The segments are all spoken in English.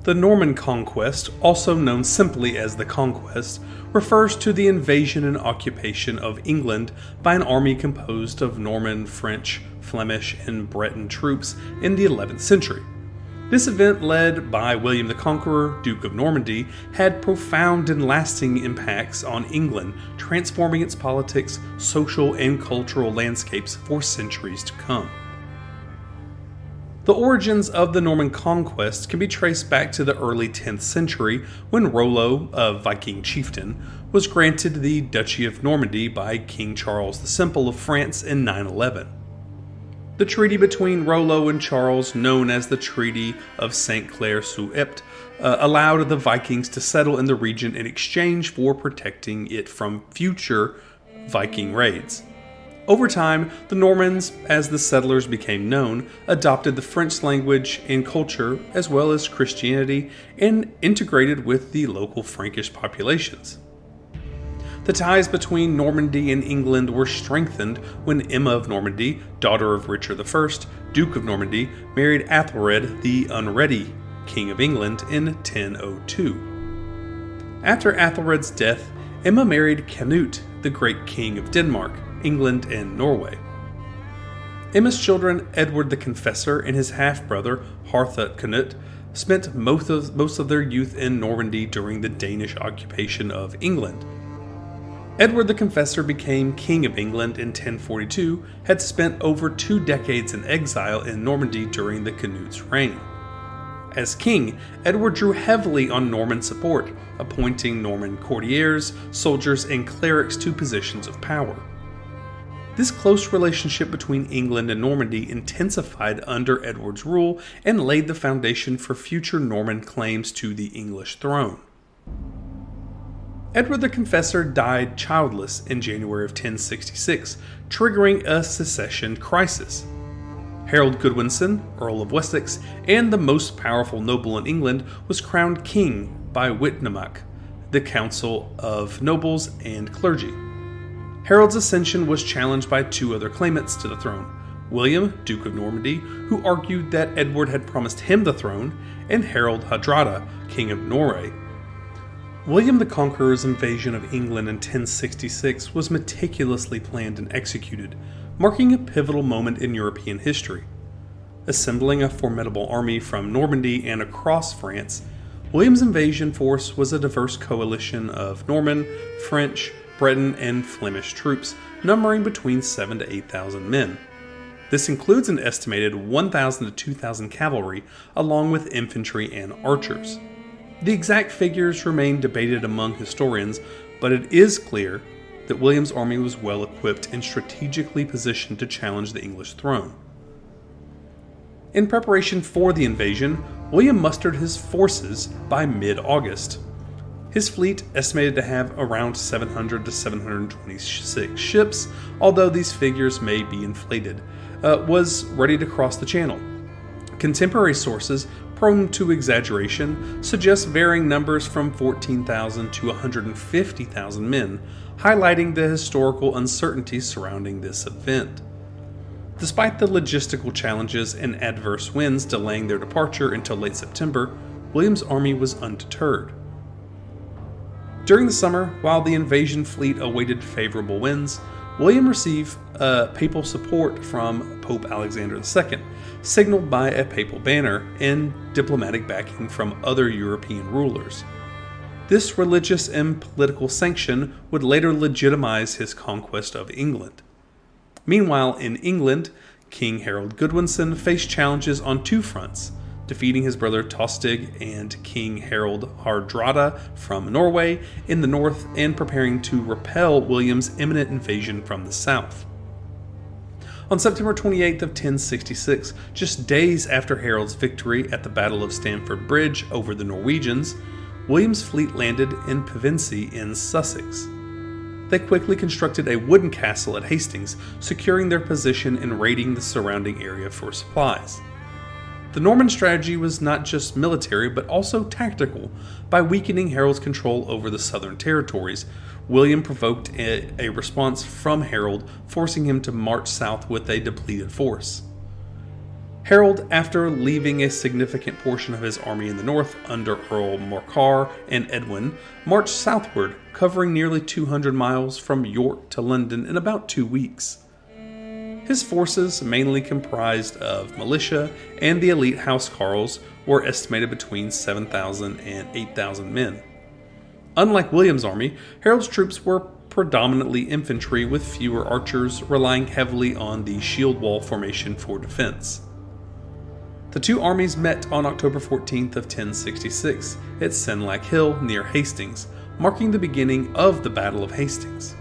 The Norman Conquest, also known simply as the Conquest, refers to the invasion and occupation of England by an army composed of Norman, French, Flemish, and Breton troops in the 11th century. This event, led by William the Conqueror, Duke of Normandy, had profound and lasting impacts on England, transforming its politics, social, and cultural landscapes for centuries to come. The origins of the Norman Conquest can be traced back to the early 10th century when Rollo, a Viking chieftain, was granted the Duchy of Normandy by King Charles the Simple of France in 911. The treaty between Rollo and Charles, known as the Treaty of St. Clair-sous-Epte, allowed the Vikings to settle in the region in exchange for protecting it from future Viking raids. Over time, the Normans, as the settlers became known, adopted the French language and culture as well as Christianity and integrated with the local Frankish populations. The ties between Normandy and England were strengthened when Emma of Normandy, daughter of Richard I, Duke of Normandy, married Athelred the Unready, King of England, in 1002. After Athelred's death, Emma married Canute, the great King of Denmark, England, and Norway. Emma's children, Edward the Confessor and his half-brother, Harthut Canute, spent most of their youth in Normandy during the Danish occupation of England. Edward the Confessor became King of England in 1042, had spent over 2 decades in exile in Normandy during the Canute's reign. As king, Edward drew heavily on Norman support, appointing Norman courtiers, soldiers, and clerics to positions of power. This close relationship between England and Normandy intensified under Edward's rule and laid the foundation for future Norman claims to the English throne. Edward the Confessor died childless in January of 1066, triggering a succession crisis. Harold Godwinson, Earl of Wessex, and the most powerful noble in England, was crowned king by Witnamak, the Council of Nobles and Clergy. Harold's ascension was challenged by 2 other claimants to the throne, William, Duke of Normandy, who argued that Edward had promised him the throne, and Harald Hardrada, King of Norway. William the Conqueror's invasion of England in 1066 was meticulously planned and executed, marking a pivotal moment in European history. Assembling a formidable army from Normandy and across France, William's invasion force was a diverse coalition of Norman, French, Breton, and Flemish troops, numbering between 7,000 to 8,000 men. This includes an estimated 1,000 to 2,000 cavalry, along with infantry and archers. The exact figures remain debated among historians, but it is clear that William's army was well equipped and strategically positioned to challenge the English throne. In preparation for the invasion, William mustered his forces by mid-August. His fleet, estimated to have around 700 to 726 ships, although these figures may be inflated, was ready to cross the Channel. Contemporary sources, prone to exaggeration, suggest varying numbers from 14,000 to 150,000 men, highlighting the historical uncertainties surrounding this event. Despite the logistical challenges and adverse winds delaying their departure until late September, William's army was undeterred. During the summer, while the invasion fleet awaited favorable winds, William received papal support from Pope Alexander II, signaled by a papal banner, and diplomatic backing from other European rulers. This religious and political sanction would later legitimize his conquest of England. Meanwhile, in England, King Harold Godwinson faced challenges on 2 fronts, defeating his brother Tostig and King Harald Hardrada from Norway in the north and preparing to repel William's imminent invasion from the south. On September 28th of 1066, just days after Harold's victory at the Battle of Stamford Bridge over the Norwegians, William's fleet landed in Pevensey in Sussex. They quickly constructed a wooden castle at Hastings, securing their position and raiding the surrounding area for supplies. The Norman strategy was not just military, but also tactical. By weakening Harold's control over the southern territories, William provoked a response from Harold, forcing him to march south with a depleted force. Harold, after leaving a significant portion of his army in the north under Earl Morcar and Edwin, marched southward, covering nearly 200 miles from York to London in about 2 weeks. His forces, mainly comprised of militia and the elite housecarls, were estimated between 7,000 and 8,000 men. Unlike William's army, Harold's troops were predominantly infantry with fewer archers, relying heavily on the shield wall formation for defense. The two armies met on October 14th of 1066 at Senlac Hill near Hastings, marking the beginning of the Battle of Hastings.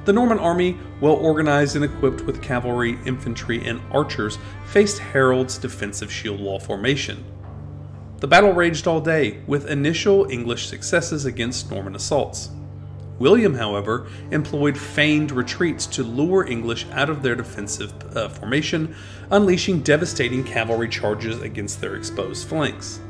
The Norman army, well organized and equipped with cavalry, infantry, and archers, faced Harold's defensive shield wall formation. The battle raged all day, with initial English successes against Norman assaults. William, however, employed feigned retreats to lure English out of their defensive formation, unleashing devastating cavalry charges against their exposed flanks.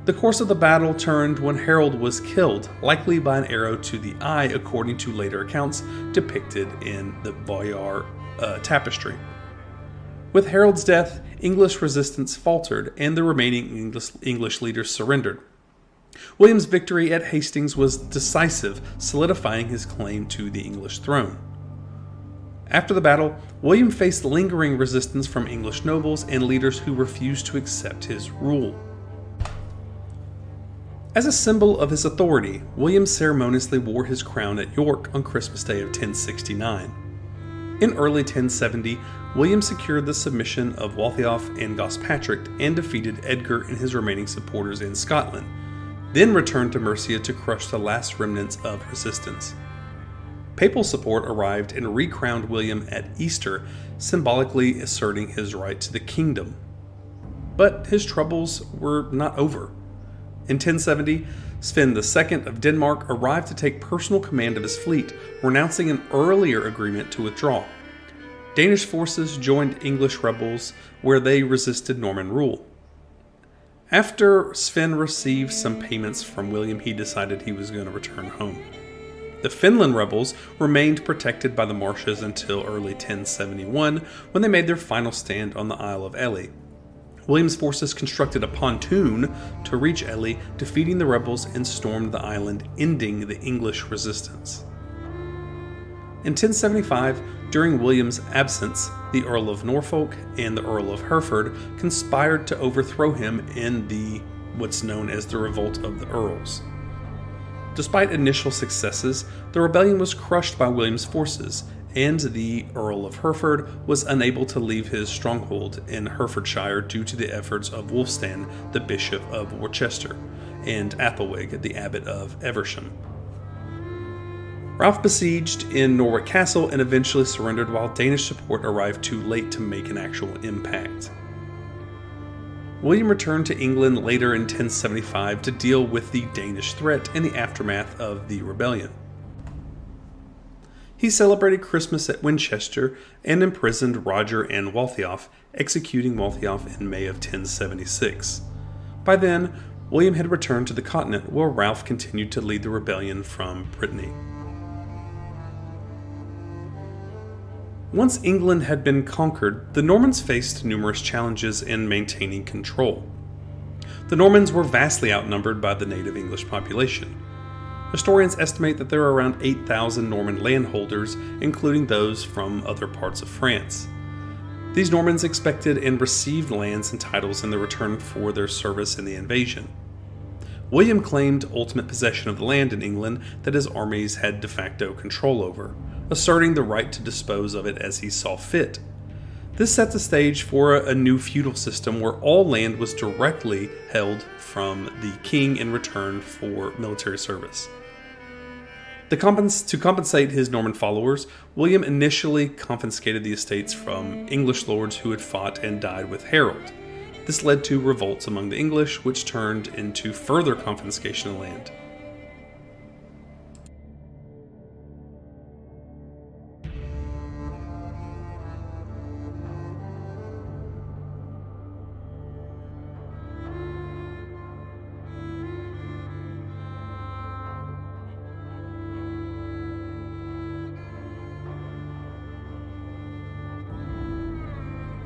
The course of the battle turned when Harold was killed, likely by an arrow to the eye, according to later accounts depicted in the Boyar tapestry. With Harold's death, English resistance faltered, and the remaining English leaders surrendered. William's victory at Hastings was decisive, solidifying his claim to the English throne. After the battle, William faced lingering resistance from English nobles and leaders who refused to accept his rule. As a symbol of his authority, William ceremoniously wore his crown at York on Christmas Day of 1069. In early 1070, William secured the submission of Waltheof and Gospatrick and defeated Edgar and his remaining supporters in Scotland, then returned to Mercia to crush the last remnants of resistance. Papal support arrived and recrowned William at Easter, symbolically asserting his right to the kingdom. But his troubles were not over. In 1070, Sven II of Denmark arrived to take personal command of his fleet, renouncing an earlier agreement to withdraw. Danish forces joined English rebels where they resisted Norman rule. After Sven received some payments from William, he decided he was going to return home. The Finland rebels remained protected by the marshes until early 1071, when they made their final stand on the Isle of Ely. William's forces constructed a pontoon to reach Ely, defeating the rebels, and stormed the island, ending the English resistance. In 1075, during William's absence, the Earl of Norfolk and the Earl of Hereford conspired to overthrow him in what's known as the Revolt of the Earls. Despite initial successes, the rebellion was crushed by William's forces, and the Earl of Hereford was unable to leave his stronghold in Herefordshire due to the efforts of Wulfstan, the Bishop of Worcester, and Athelwig, the Abbot of Eversham. Ralph besieged in Norwich Castle and eventually surrendered, while Danish support arrived too late to make an actual impact. William returned to England later in 1075 to deal with the Danish threat in the aftermath of the rebellion. He celebrated Christmas at Winchester and imprisoned Roger and Waltheof, executing Waltheof in May of 1076. By then, William had returned to the continent, where Ralph continued to lead the rebellion from Brittany. Once England had been conquered, the Normans faced numerous challenges in maintaining control. The Normans were vastly outnumbered by the native English population. Historians estimate that there are around 8,000 Norman landholders, including those from other parts of France. These Normans expected and received lands and titles in return for their service in the invasion. William claimed ultimate possession of the land in England that his armies had de facto control over, asserting the right to dispose of it as he saw fit. This set the stage for a new feudal system where all land was directly held from the king in return for military service. To compensate his Norman followers, William initially confiscated the estates from English lords who had fought and died with Harold. This led to revolts among the English, which turned into further confiscation of land.